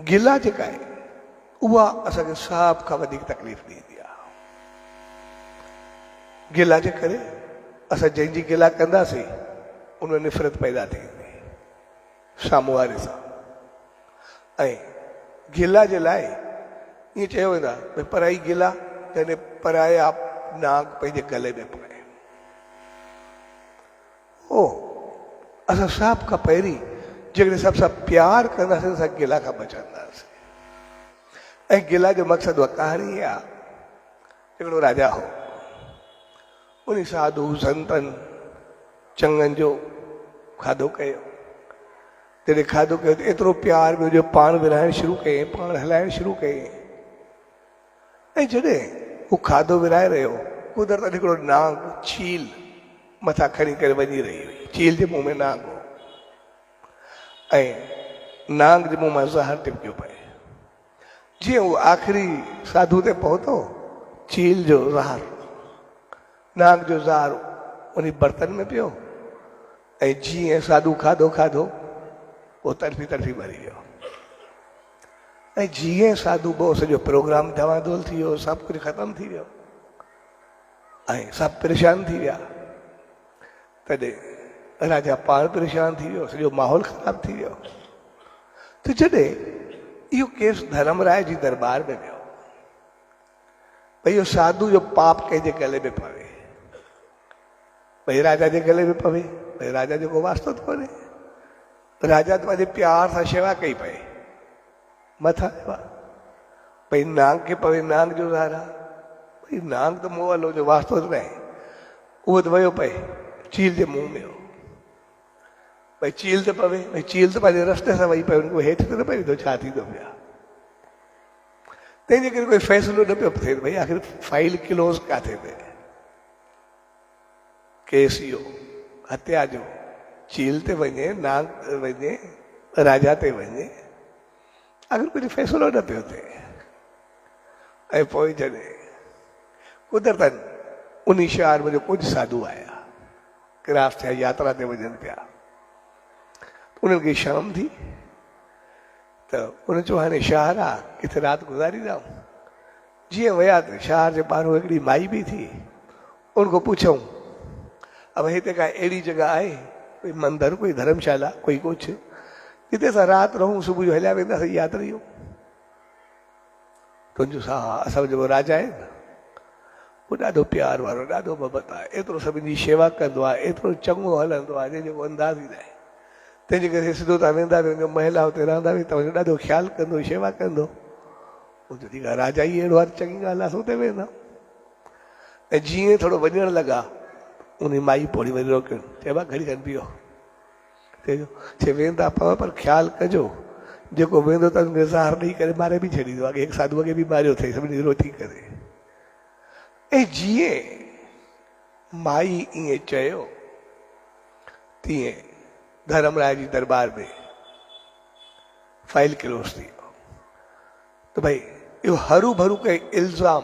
गिला जेका आहे उहा असांखे साफ़ खां वधीक तकलीफ़ ॾींदी आहे। गिला जे करे असां जंहिंजी गिला कंदासीं उन निफ़रत पैदा थींदी साम्हूं वारे सां। ऐं गिला जे लाइ ईअं चयो वेंदो आहे भई पराई गिला यानी पराया नाग पंहिंजे गले में पाए। ओ असां सभ खां पहिरीं जेकॾहिं सभ सां प्यार कंदासीं असां गिला खां बचंदासीं। ऐं गिला जो मक़सदु उहा कहाणी आहे। हिकिड़ो राजा हो, उन साधु संतनि चङनि जो खाधो कयो। जॾहिं खाधो कयो त एतिरो प्यार में जो पाण विराइण शुरू कयईं, पाण हलाइण शुरू कयईं। ऐं जॾहिं हू खाधो विराए रहियो कुदरत हिकिड़ो नाग चील मथां खणी करे वञी रही हुई। चील जे मुंहं में नाग हो ऐं नाग जे मुंहं मां ज़हर टिपकियो पए। जीअं उहो आख़िरी साधू ते पहुतो, चील जो ज़हर नाग जो ज़हर उन बर्तन में पियो ऐं जीअं साधू खाधो वो तड़फी तड़फी मरी वियो। ऐं जीअं साधू बो सॼो प्रोग्राम धवाधोल थी वियो, सभु कुझु ख़तमु थी वियो ऐं सभु परेशान थी विया। तॾहिं राजा पाण परेशान थी वियो, सॼो माहौल ख़राब थी वियो। त जॾहिं इहो केस धर्मराय जी दरबार में वियो भई इहो साधू जो पाप कंहिंजे गले में पवे, भई राजा जे गले में पवे, भई राजा जो को वास्तो त कोन्हे। राजा त पंहिंजे प्यार सां शेवा कई पए, मथां भई नांग खे पवे, नांग जो ज़हर आहे। भई नांग त मुंहुं वालो जो वास्तो त न आहे, उहो त वियो पए चील जे मुंहं में हो। भई चील त पवे, भई चील त पंहिंजे रस्ते सां वही पए, उनखे हेठि त न पए थो, छा थींदो पिया। तंहिंजे करे कोई फ़ैसिलो न पियो थिए भई आख़िर फाइल क्लोज़ किथे थिए। केस इहो हत्या जो चील ते वञे, नाग वञे, राजा ते वञे, अगर कुछ फ़ैसिलो न पियो थिए। ऐं पोइ जॾहिं कुदरतन उन शहर में जो कुझु साधु आया, क्रास थिया, यात्रा ते वञनि पिया। उन्हनि खे शाम थी त उन चयो हाणे शहर आहे, किथे राति गुज़ारींदाऊं। जीअं विया त शहर जे ॿाहिरां हिकिड़ी माई बि थी। उनखां पुछऊं अब हिते का अहिड़ी जॻह आहे, कोई मंदरु, कोई धर्मशाला, कोई कुझु जिते असां राति रहूं, सुबुह जो हलिया वेंदासीं यात्रियूं। तुंहिंजो सा असां जेको राजा आहे न, उहो ॾाढो प्यार वारो, ॾाढो मोहबत आहे, एतिरो सभिनी जी शेवा कंदो आहे, एतिरो चङो हलंदो आहे जंहिंजो अंदाज़ ई न आहे। तंहिंजे करे सिधो तव्हां वेंदा वञो महिला हुते रहंदा बि तव्हांजो ॾाढो ख़्यालु कंदो, शेवा कंदो। उहो राजा ई अहिड़ो आहे, चङी ॻाल्हि आहे, असां हुते वेंदा। ऐं जीअं थोरो वञण लॻा उन माई पोड़ी वरी रोकियो, चइबा घड़ी खनि बीहो। चए वेंदा पाण पर ख़्यालु कजो, जेको वेंदो त हुनखे ज़हर ॾेई करे मारे बि छॾींदो आहे। हिकु साधूअ खे बि मारियो अथई सभिनी रोटी करे। ऐं जीअं माई ईअं चयो तीअं धर्मराय जी दरबार में फाइल क्लोज़ थी वियो। त भई इहो हरू भरू कंहिं इल्ज़ाम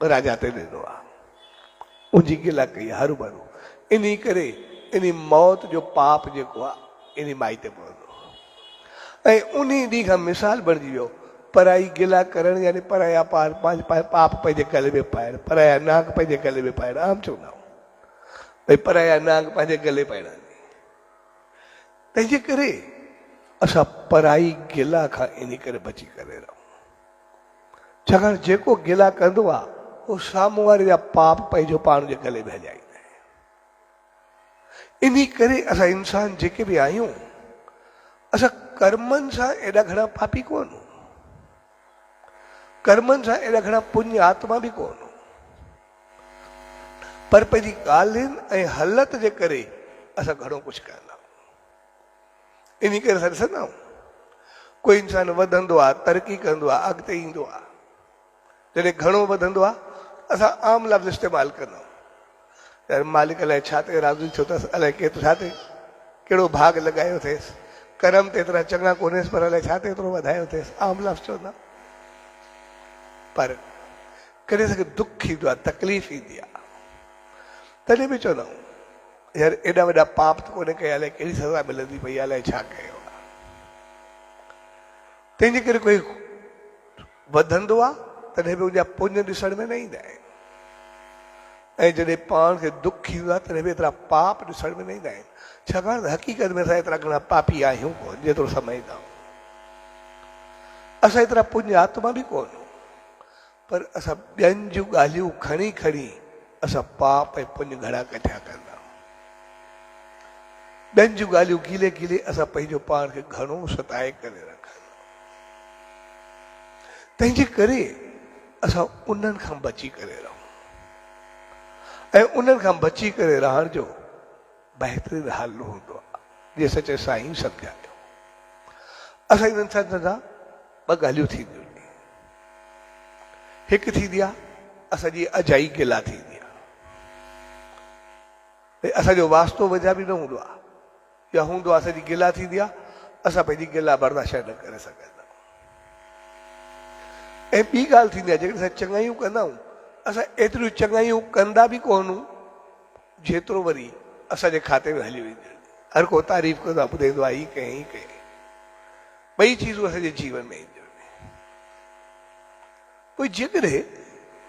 राजा ते ॾिनो आहे, उनजी गिला कई हरू भरू। इन करे इन मौत जो पाप जेको आहे इन माई ते पवंदो। ऐं उन ॾींहं खां मिसाल बणिजी वियो, पराई गिला करण यानी पराया पाप पंहिंजे गले में पाइण, पराया नाग पंहिंजे गले में पाइण। आम चवंदा आहियूं भई पराया नाग पंहिंजे गले पाइण। तंहिंजे करे असां पराई गिला खां इन करे बची करे रहूं। छाकाणि जेको गिला कंदो आहे उहो साम्हूं वारे जा पाप पंहिंजो पाण जे गले में हजाईंदा आहिनि। इन करे असां इंसान जेके बि आहियूं, असां कर्मनि सां एॾा घणा पापी कोन, कर्मनि सां एॾा घणा पुण्य आत्मा बि कोन, पर पंहिंजी ॻाल्हियुनि ऐं हालत जे करे असां घणो कुझु कंदा। इन करे असां ॾिसंदा आहियूं कोई इंसान वधंदो आहे, तरक़ी कंदो आहे, अॻिते ईंदो आहे, जॾहिं घणो वधंदो आहे असां आम लफ़्ज़ इस्तेमालु कंदा आहियूं। मालिक अलाए छा ते राज़ी थियो अथसि, अलाए केतिरो छा ते कहिड़ो भाग लॻायो अथसि, कर्म ते एतिरा चङा कोन्हेसि पर अलाए छा ते एतिरो वधायो अथसि, आम लफ़्ज़ चवंदा। पर कॾहिं असांखे दुख ईंदो आहे, तकलीफ़ ईंदी आहे, तॾहिं बि चवंदा आहियूं यार एॾा वॾा पाप त कोन्हे कया, अलाए कहिड़ी सज़ा मिलंदी पई, अलाए छा कयो आहे। तंहिंजे करे कोई वधंदो आहे तॾहिं बि उनजा पुण्य ॾिसण में न ईंदा आहिनि, ऐं जॾहिं पाण खे दुख थींदो आहे तॾहिं बि एतिरा पाप ॾिसण में न ईंदा आहिनि। छाकाणि त हक़ीक़त में असां एतिरा घणा पापी आहियूं कोन जेतिरो सम्झंदा आहियूं। असां एतिरा पुण्य आत्मा बि कोन, पर असां ॿियनि जूं ॻाल्हियूं खणी खणी असां पाप ऐं पुण्य घणा कठिया कंदा आहियूं। ॿियनि जूं ॻाल्हियूं गिले गिले असां पंहिंजो पाण खे घणो सताए करे रखंदा। तंहिंजे करे असां उन्हनि खां बची करे रहूं, ऐं उन्हनि खां बची करे रहण जो बहितरीन हल हूंदो आहे जीअं सचे साईं सम्झायो। असां इन्हनि सां नंढा ॿ ॻाल्हियूं थींदियूं आहिनि। हिकु थींदी आहे असांजी अजाई गिला थींदी आहे, असांजो वास्तो वजह बि न हूंदो आहे, या हूंदो आहे असांजी गिला थींदी आहे, असां पंहिंजी गिला बर्दाश्त न करे सघंदा। ऐं ॿी ॻाल्हि थींदी आहे जेकॾहिं असां चङाइयूं कंदा आहियूं, असां एतिरियूं चङाइयूं कंदा बि कोन्हूं जेतिरो वरी असांजे खाते में हली वेंदियूं आहिनि। हर को तारीफ़ कंदो आहे, ॿुधाईंदो आहे ही कयईं ही कयईं। ॿई चीज़ूं असांजे जीवन में ईंदियूं आहिनि। पोइ जेकॾहिं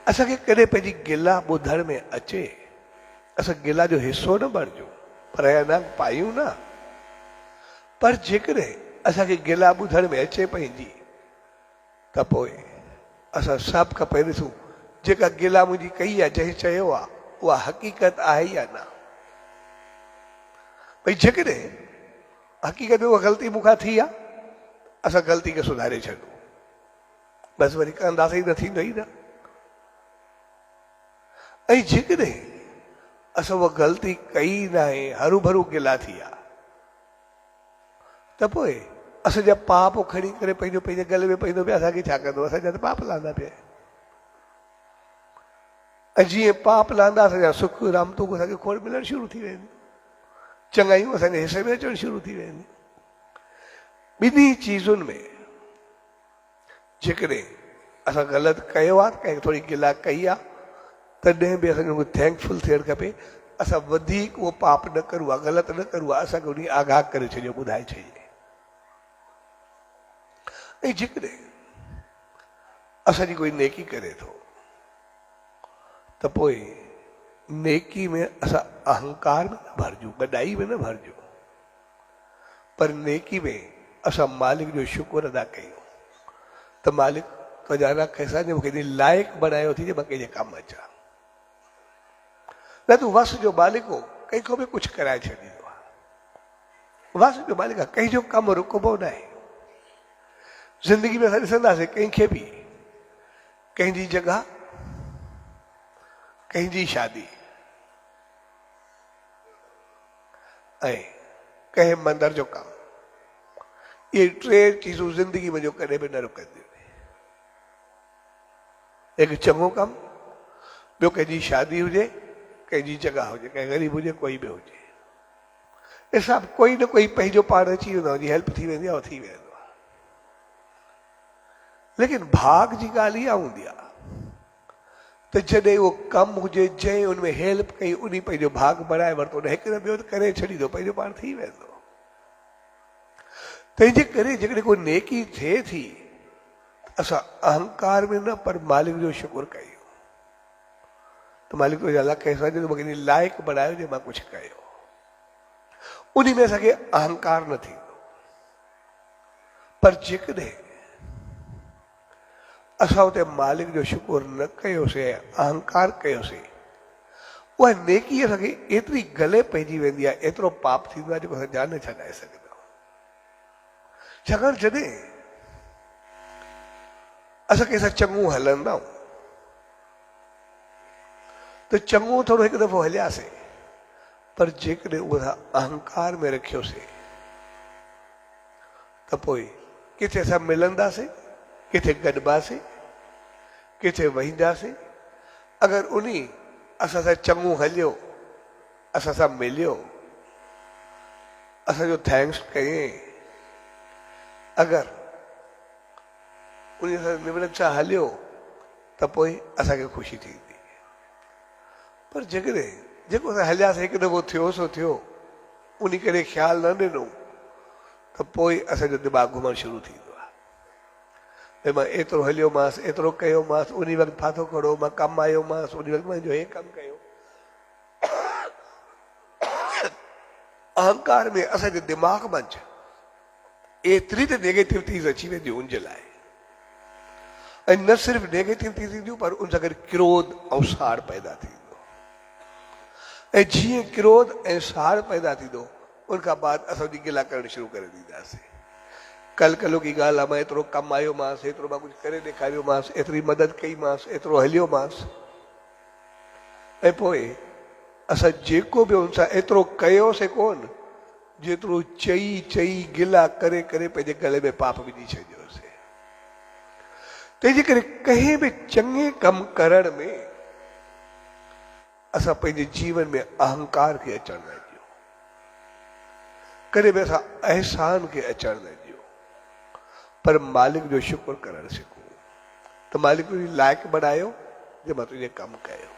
असांखे कॾहिं पंहिंजी गिला ॿुधण में अचे, असां गिला जो हिसो न बणिजूं, पर न पायूं न, पर जेकॾहिं असांखे गिला ॿुधण में अचे पंहिंजी, त पोइ असां सभु खां पहिरीं ॾिसूं जेका गिला मुंहिंजी कई आहे, जंहिं चयो आहे उहा हक़ीक़त आहे या न। भई जेकॾहिं हक़ीक़त में उहा ग़लती मूंखां थी आहे, असां ग़लती खे सुधारे छॾूं, बसि वरी कंदासीं न थींदो ई न। ऐं जेकॾहिं असां उहा ग़लती कई न आहे, हरू भरू गिला थी आहे, त पोइ असांजा पाप खणी करे पंहिंजो पंहिंजे गले में पवंदो पिया, असांखे छा कंदो, असांजा त पाप लहंदा पिया। ऐं जीअं पाप लहंदा असांजा सुख रामतूक असांखे खोड़ मिलणु शुरू थी वेंदी, चङाइयूं असांजे हिसे में अचणु शुरू थी वेंदी। ॿिन्ही चीज़ुनि में जेकॾहिं असां ग़लति कयो आहे, कंहिं थोरी गिला कई आहे, तॾहिं बि असांखे थैंकफुल थियणु खपे। असां वधीक उहो पाप न करूं आहे, ग़लति न करूं आहे, असांखे उन आगाह करे छॾियो, ॿुधाए छॾिजे। ऐं जेकॾहिं असांजी कोई नेकी करे थो, त पोइ नेकी में असां अहंकार में न भरिजूं, वॾाई में न भरिजूं, पर नेकी में असां मालिक जो शुक्र अदा कयूं त मालिक तुंहिंजा ना कैसा जो मूंखे लाइक़ु बणायो थी जे मां कंहिंजे कमु अचां। न तूं वस जो मालिक हो, कंहिंखो बि कुझु कराए छॾींदो आहे। वस जो मालिक आहे, कंहिंजो कमु रुकबो न आहे। ज़िंदगी में असां ॾिसंदासीं कंहिंखे बि कंहिंजी जॻह, कंहिंजी शादी ऐं कंहिं मंदर जो कमु, इहे टे चीज़ूं ज़िंदगी में जो कॾहिं बि न रुकंदियूं। हिकु चङो कमु, ॿियो कंहिंजी शादी हुजे, कंहिंजी जॻह हुजे, कंहिं ग़रीब हुजे, कोई बि हुजे, इहे सभु कोई न कोई पंहिंजो पाण अची वेंदो आहे, हुनजी हेल्प थी वेंदी आहे, उहो थी वेंदो आहे। लेकिन भाग जी ॻाल्हि इहा हूंदी आहे त जॾहिं उहो कमु हुजे, जंहिं उन में हेल्प कई, उन पंहिंजो भाग बढ़ाए वरितो, हिकु न ॿियो त करे छॾींदो, पंहिंजो पाण थी वेंदो। तंहिंजे करे जेकॾहिं कोई नेकी थिए थी, असां अहंकार में न, पर मालिक जो शुक्र कयूं त मालिक तुंहिंजा लख असां जो मूंखे लाइक़ु बणायो जे मां कुझु कयो। उन में असांखे अहंकार न थींदो। पर जेकॾहिं असां उते मालिक जो शुक्र न कयोसीं, अहंकार कयोसीं, उहा नेकी असांखे एतिरी गले पइजी वेंदी आहे, एतिरो पाप थींदो आहे जेको असां जान न छॾाए सघंदा। छाकाणि जॾहिं असां कंहिंसां चङो हलंदा आहियूं त चङो थोरो हिकु दफ़ो हलियासीं, पर जेकॾहिं उहा अहंकार में रखियोसीं त पोइ किथे असां मिलंदासीं, किथे गॾिबासीं, किथे वहींदासीं, अगरि उन असां सां चङो हलियो, असां सां मिलियो, असांजो थैंक्स कयईं, अगरि उन सां निमरत सां हलियो त पोइ असांखे ख़ुशी थींदी। पर जेकॾहिं जेको असां हलियासीं हिकु दफ़ो थियो सो थियो, उन करे ख़्यालु न ॾिनो त पोइ असांजो दिमाग़ घुमणु शुरू थींदो आहे। एमां एतिरो हलियोमांसि, एतिरो कयोमांसि, उन वक़्तु फाथो खड़ो, मां कमु आयोमांसि, उन वक़्तु मां जो हे कमु कयो। अहंकार में असांजे दिमाग़ में एतिरी त नेगेटिविटीज़ अची वेंदियूं उन जे लाइ, ऐं न सिर्फ़ु नेगेटिव थी थींदियूं पर उन सां गॾु क्रोध ऐं साड़ पैदा थींदो। ऐं जीअं क्रोध ऐं साड़ पैदा थींदो उनखां बाद असां उनजी गिला करणु शुरू करे ॾींदासीं। कल कलो की ॻाल्हि आहे, मां एतिरो कमु आयोमांसि, एतिरो मां कुझु करे ॾेखारियोमांसि, एतिरी मदद कईमांसि, एतिरो हलियोमांसि, ऐं पोइ असां जेको बि हुन सां एतिरो कयोसीं कोन जेतिरो चई चई गिला करे करे पंहिंजे गले में पाप विझी छॾियोसीं। तंहिंजे करे कंहिं बि चङे कमु करण में असां पंहिंजे जीवन में अहंकार खे अचणु न ॾियूं, कॾहिं बि असां अहसान खे अचणु न ॾियूं, पर मालिक जो शुक्र करणु सिखूं त मालिक तुंहिंजी लाइक़ु बणायो जो मां तुंहिंजे कमु कयो।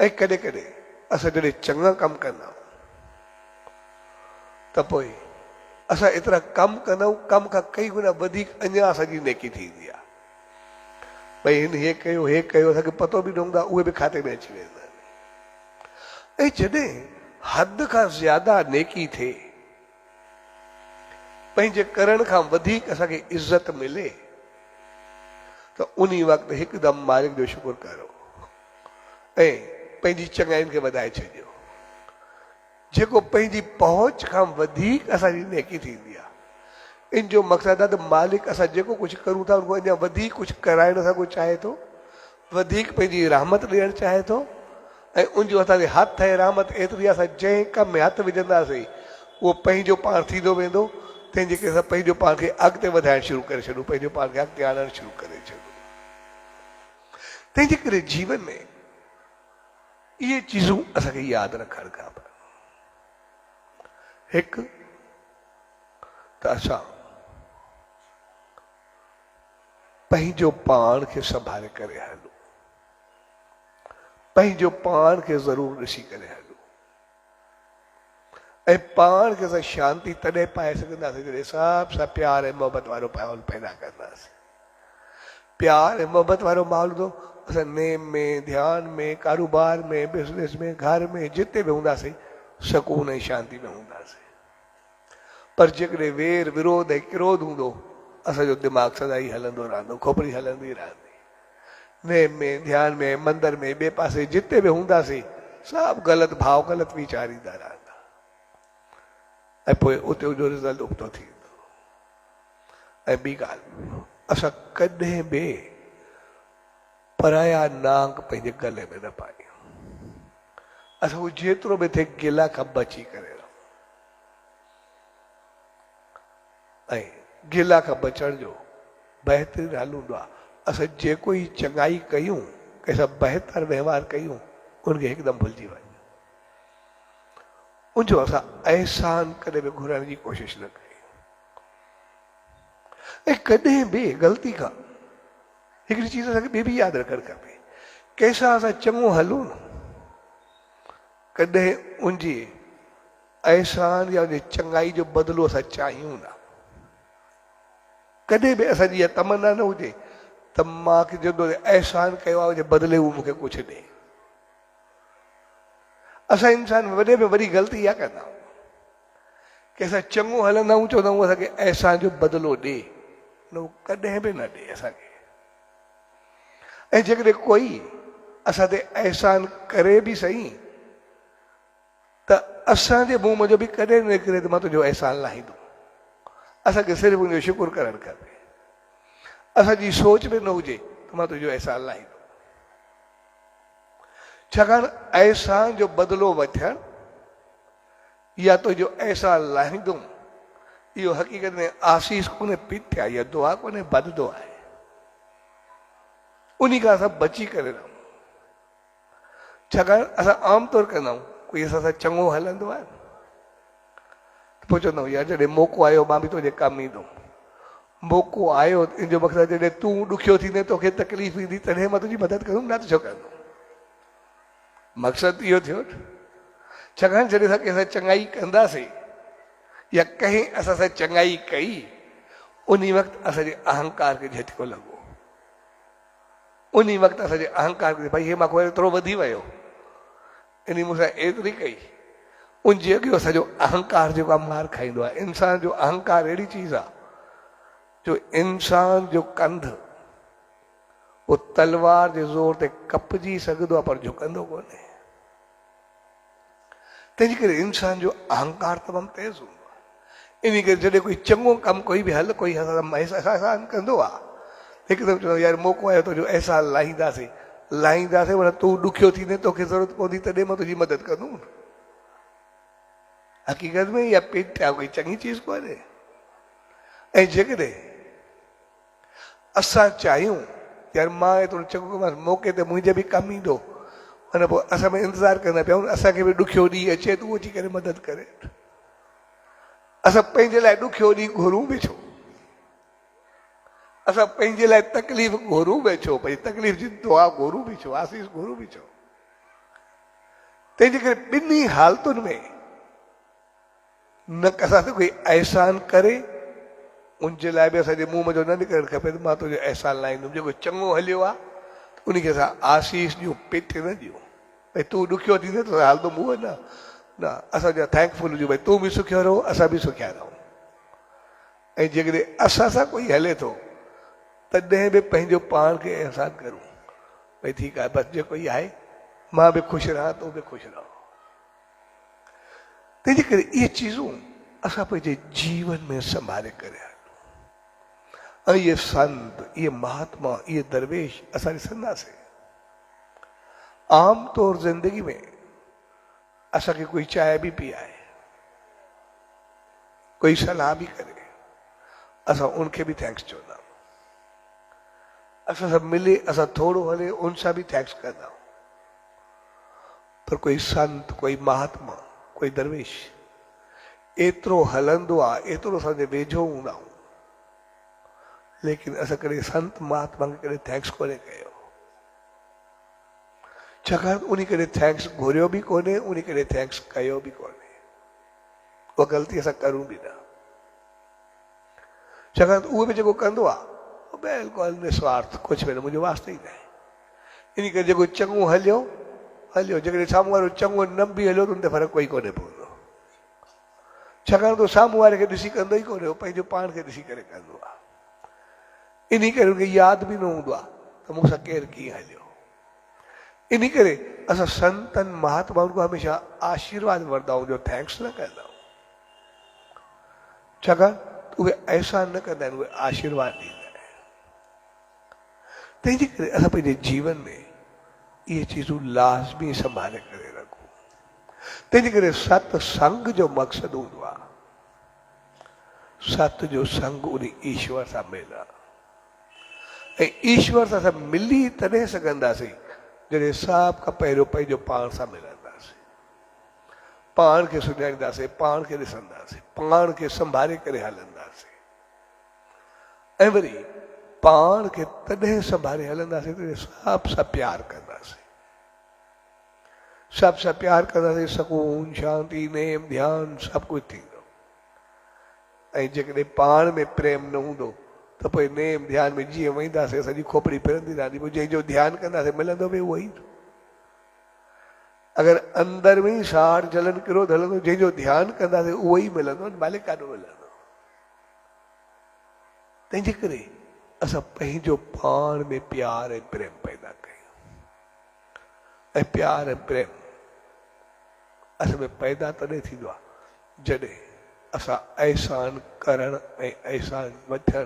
ऐं कॾहिं कॾहिं असां जॾहिं चङा कमु कंदा आहियूं त पोइ असां एतिरा कमु कंदा आहियूं, कम खां कई गुना वधीक अञा असांजी नेकी थींदी आहे। भई हिन हे कयो असांखे पतो बि न हूंदो आहे, उहे बि खाते में अची वेंदा आहिनि। ऐं जॾहिं हद खां ज्यादा नेकी थिए, पंहिंजे करण खां वधीक असांखे इज़त मिले, त उन वक़्तु हिकदमि मालिक जो शुक्र करो ऐं पंहिंजी चङाइनि खे वधाए छॾियो। जेको पंहिंजी पहुच खां वधीक असांजी नेकी थींदी आहे, इन जो मक़सदु आहे त मालिक असां जेको कुझु करूं था उनको अञा वधीक कुझु कराइण असांखे चाहे थो, वधीक पंहिंजी रहमत ॾियणु चाहे थो। ऐं उनजो असांजे हथ ऐं रहमत एतिरी असां जंहिं कम में हथु विझंदासीं उहो पंहिंजो पाण थींदो वेंदो। तंहिंजे करे असां पंहिंजो पाण खे अॻिते वधाइणु शुरू करे छॾूं, पंहिंजो पाण खे अॻिते आणणु शुरू करे छॾूं। तंहिंजे करे जीवन में इहे चीज़ूं असांखे यादि रखणु खपनि। हिकु त असां पंहिंजो पाण खे संभाले करे हलूं, पंहिंजो पाण खे ज़रूरु ॾिसी करे हलूं, ऐं पाण खे असां शांती तॾहिं पाए सघंदासीं जॾहिं सभ सां प्यार ऐं मोहबत वारो माहौल पैदा कंदासीं। प्यार ऐं मोहबत वारो माहौल हूंदो, असां नेम में, ध्यान में, कारोबार में, बिज़नेस में, घर में, जिते बि हूंदासीं सुकून ऐं शांती में हूंदासीं। पर जेकॾहिं वेर विरोध ऐं क्रोध हूंदो, असांजो दिमाग़ सदाई हलंदो रहंदो, खोपड़ी हलंदी रहंदी। नेम में, ध्यान में, मंदर में, ॿिए पासे जिते बि हूंदासीं सभु ग़लति भाव, ग़लति वीचार ईंदा रहंदा, ऐं पोइ उते उनजो रिज़ल्ट उबतो थींदो। ऐं ॿी ॻाल्हि, असां कॾहिं बि पराया नांग पंहिंजे गले में न पायूं। असां उहो जेतिरो बि थिए गिला खां बची करे रहूं, ऐं गिला खां बचण जो बहितरीनु हल हूंदो आहे असां जेको ई चङाई कयूं, कंहिंसां बहितर व्यवहार कयूं, उनखे हिकदमि भुलिजी वञूं। उनजो असां अहसान कॾहिं बि घुरण जी कोशिशि न कयूं। ऐं कॾहिं बि ग़लती खां हिकिड़ी चीज़ असांखे ॿी बि यादि रखणु खपे, कंहिंसां असां चङो हलूं न, कॾहिं उनजी अहसान या उनजी चङाई जो बदिलो असां चाहियूं न। कॾहिं बि असांजी इहा तमन्ना न हुजे त मूंखे जेको अहसान कयो आहे उनजे बदिले उहो मूंखे कुझु ॾे। असां इंसान वॾे में वॾी ग़लती इहा कंदा आहियूं की असां चङो हलंदा आहियूं, चवंदा आहियूं असांखे अहसान जो बदिलो ॾे, न उहो कॾहिं बि न ॾे असांखे। ऐं जेकॾहिं कोई असां ते अहसान करे बि सही त असांजे मुंहं मुंहिंजो बि कॾहिं न निकिरे त मां तुंहिंजो अहसान लाहींदुमि। असांखे सिर्फ़ु उनजो शुक्र करणु खपे। असांजी सोच में न हुजे त मां तुंहिंजो अहसान लाहींदुमि, छाकाणि अहसान जो बदिलो वठणु या तुंहिंजो अहसान लाहींदुमि, इहो हक़ीक़त में आसीस कोन्हे, पिठ आहे, इहा दुआ कोन्हे, बददुआ आहे। उन खां असां बची करे रहूं, छाकाणि असां आमतौर कंदा आहियूं कोई असां सां चङो हलंदो आहे पोइ चवंदा आहियूं यार जॾहिं मौक़ो आयो मां बि तुंहिंजे कमु ईंदुमि। मौक़ो आयो इन जो मक़सदु जॾहिं तूं ॾुखियो थींदे, तोखे तकलीफ़ ईंदी, तॾहिं मां तुंहिंजी मदद कंदुमि, न त छो कंदुमि। मक़सदु इहो थियो न, छाकाणि जॾहिं असां कंहिंसां चङाई कंदासीं या कंहिं असां सां चङाई कई, उन वक़्तु असांजे अहंकार खे झटको लॻो। उन वक़्तु असांजे अहंकार खे भई हे मां कोई एतिरो वधी वियो, इन मूंसां एतिरी कई। उन जे अॻियो असांजो अहंकार जेको आहे मार खाईंदो आहे। इंसान जो अहंकार अहिड़ी चीज़ आहे जो इंसान जो कंध वो तलवार जे ज़ोर ते कपजी सघंदो आहे पर झुकंदो कोन्हे। तंहिंजे करे इंसान जो अहंकार तमामु तेज़ हूंदो आहे। इन करे जॾहिं कोई चङो कमु कोई बि हल कोई अहसान कंदो आहे, हिकदमि चवंदो यार मौक़ो आयो तुंहिंजो अहसान लाहींदासीं माना तूं ॾुखियो थींदे तोखे ज़रूरत पवंदी तॾहिं मां तुंहिंजी मदद कंदुमि। हक़ीक़त में इहा पेट कोई चङी चीज़ कोन्हे। ऐं जेकॾहिं असां चाहियूं यार मां एतिरो चङो कमांसि मौक़े ते मुंहिंजे बि कमु ईंदो, माना पोइ असां में इंतज़ारु कंदा पिया आहियूं असांखे बि ॾुखियो ॾींहुं अचे तूं अची करे मदद करे। असां पंहिंजे लाइ ॾुखियो ॾींहुं घुरूं बि छो, असां पंहिंजे लाइ तकलीफ़ घुरूं बि छो, भई तकलीफ़ जी दुआ घुरूं बि छो, आसीस घुरूं बि छो। तंहिंजे करे ॿिन्ही हालतुनि में न असां ते कोई अहसान करे उनजे लाइ बि असांजे मुंहं जो न निकिरणु खपे त मां तुंहिंजो अहसान लाहींदुमि। जेको चङो हलियो आहे उनखे असां आसीस ॾियूं, पेट न ॾियूं भई तूं ॾुखियो थींदे त हालंदो मुंहुं न असांजा थैंकफुल हुजूं भई तूं बि सुखियो रहो असां बि सुखिया रहूं। ऐं जेकॾहिं असां सां कोई हले थो तॾहिं बि पंहिंजो पाण खे अहसान करूं भई ठीकु आहे बसि जेको ई आहे मां बि ख़ुशि रहां तूं बि ख़ुशि रहो। तंहिंजे करे इहे चीज़ूं असां पंहिंजे जीवन में संभाले करे ऐं इहे संत इहे महात्मा इहे दरवेश असां ॾिसंदासीं आम तौर ज़िंदगी में असांखे कोई चांहि बि पीआरे कोई सलाह बि करे असां उनखे बि थैंक्स चवंदा आहियूं। असां सां मिले असां थोरो हले उन सां बि थैंक्स कंदा आहियूं। पर कोई संत कोई महात्मा कोई दरवेश एतिरो हलंदो आहे एतिरो असांजे वेझो हूंदा आहियूं लेकिन असां कॾहिं संत महात्मा खे कॾहिं थैंक्स कोन्हे कयो छाकाणि उन कॾहिं थैंक्स घुरियो बि कोन्हे उन कॾहिं थैंक्स कयो बि कोन्हे। उहा ग़लती असां करूं बि न छाकाणि उहो बि जेको कंदो आहे बिल्कुलु निस्वार्थ कुझु बि न मुंहिंजो वास्ते ई न आहे। इन करे जेको चङो हलियो जेकॾहिं साम्हूं वारो चङो न बि हलियो त उन ते फ़र्क़ु कोई कोन्हे पवंदो छाकाणि त साम्हूं वारे खे ॾिसी कंदो ई कोन्हे पंहिंजो पाण खे ॾिसी करे कंदो आहे। इन करे उनखे यादि बि न हूंदो आहे त मूंसां केरु कीअं हलियो। इन करे असां संतनि महात्माउनि खां हमेशह आशीर्वाद वठंदा आहियूं जो थैंक्स न कंदा आहियूं छाकाणि उहे अहसान न कंदा आहिनि उहे आशीर्वाद ॾींदा आहिनि। तंहिंजे करे असां पंहिंजे जीवन में इहे चीज़ूं लाज़मी संभाले करे रखूं। तंहिंजे करे सत्संग जो मक़सदु हूंदो आहे सत जो संग उन ईश्वर सां मिलणु ऐं ईश्वर सां असां मिली तॾहिं सघंदासीं जॾहिं सभ खां पहिरियों पंहिंजो पाण सां मिलंदासीं पाण खे सुञाणींदासीं पाण खे ॾिसंदासीं पाण खे संभाले करे हलंदासीं ऐं वरी पाण खे तॾहिं संभाले हलंदासीं तॾहिं सभ सां प्यार कंदासीं सभ सां प्यार कंदासीं सकून शांती नेम ध्यानु सभु कुझु थींदो। ऐं जेकॾहिं पाण में प्रेम न हूंदो त पोइ नेम ध्यानु में जीअं वेंदासीं असांजी खोपड़ी फिरंदी रहंदी पोइ जंहिंजो ध्यानु कंदासीं मिलंदो बि उहो ई। अगरि अंदरि में ई साड़ जलन क्रोध हलंदो जंहिंजो ध्यानु कंदासीं उहो ई मिलंदो मालिक काॾो मिलंदो। तंहिंजे करे असां पंहिंजो पाण में प्यार ऐं प्रेम पैदा कयूं ऐं प्यार ऐं प्रेम असां में पैदा तॾहिं थींदो आहे जॾहिं असां अहसान करण ऐं अहसान वठण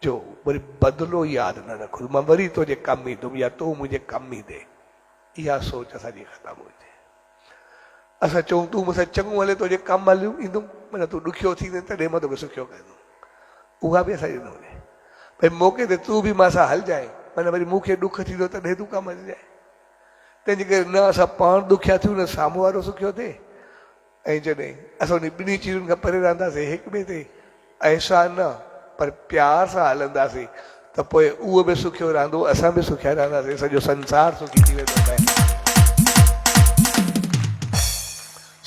जो वरी बदिलो यादि न रखूं मां वरी तुंहिंजे कमु ईंदुमि या तूं मुंहिंजे कमु ईंदे इहा सोच असांजी ख़तमु हुजे। असां चऊं तूं मूंसां चङो हले तुंहिंजे कमु हली ईंदुमि माना तूं ॾुखियो थींदे तॾहिं मां तोखे सुखियो कंदुमि उहा बि असांजी न हुजे। भई मौक़े ते तूं बि मां सां हलिजांइ माना वरी मूंखे ॾुख थींदो तॾहिं तूं कमु हलिजांइ। तंहिंजे करे न असां पाण ॾुखिया थियूं न साम्हूं वारो सुखियो थिए ऐं जॾहिं असां उन ॿिन्ही चीज़ुनि खां परे रहंदासीं हिक ॿिए ते अहसान न पर प्यार सां हलंदासीं त पोइ उहो बि सुखियो रहंदो असां बि सुखिया रहंदासीं सॼो संसार सुखी थी वेंदो।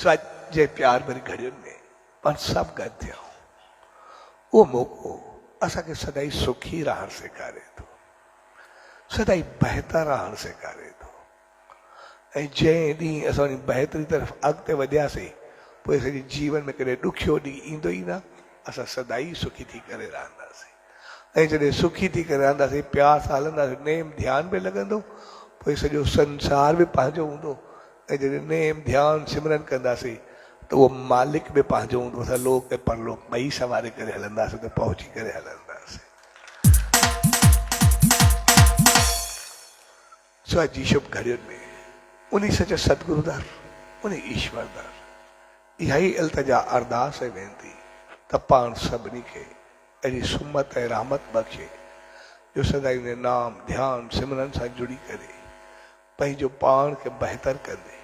सॼे प्यार भरी घड़ियुनि में पाण सभु गॾु थियूं उहो मौक़ो असांखे सदाई सुखी रहणु सेखारे थो, सदाई बहितर रहणु सेखारे थो। ऐं जंहिं ॾींहुं असां वञी बहितरी तरफ़ अॻिते वधियासीं पोइ सॼे जीवन में कॾहिं ॾुखियो ॾींहुं ईंदो ई न, असां सदाई सुखी थी करे रहंदासीं। ऐं जॾहिं सुखी थी करे रहंदासीं, प्यार सां हलंदासीं, नेम ध्यानु बि लॻंदो, पोइ सॼो संसार बि पंहिंजो हूंदो। ऐं जॾहिं नेम ध्यानु सिमरन कंदासीं त उहो मालिक बि पंहिंजो हूंदो। असां लोक ऐं परलोक ॿई संवारे करे हलंदासीं त पहुची करे हलंदासीं। सो अॼु जी शुभ घड़ियुनि में उन सच सतगुरु दर, उन ईश्वर दर इहा ई इल्तिजा अरदास ऐं वेनती त पाण सभिनी खे अहिड़ी सुमत ऐं रहमत बख़्शे जो सदाई उन नाम ध्यानु सिमरन सां जुड़ी करे पंहिंजो पाण खे बहितर कंदे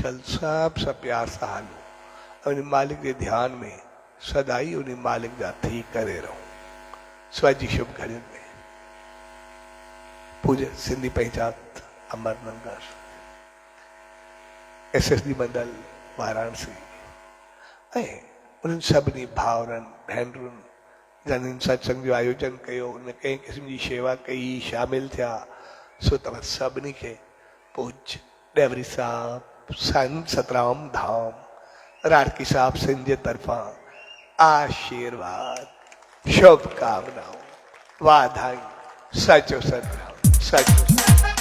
शल सभ सां प्यार सां हलूं, उन मालिक जे ध्यान में सदाई उन मालिक जा थी करे रहूं। सो अॼु जी शुभ घड़ियुनि में पूज्य सिंधी पंचायत अमर नंगर, SSD मंडल वाराणसी ऐं उन्हनि सभिनी भाउरनि भेनरुनि जिन्हनि सत्संग जो आयोजन कयो, उन कंहिं क़िस्म जी शेवा कई, शामिल थिया, सो तव्हां सभिनी खे पूज्य डेवरी साहब, संत सतराम धाम, राड़की साहब सिंध जे तरफ़ां आशीर्वाद, शुभकामनाऊं, वाधायूं, सचो सतराम, सचो सतराम।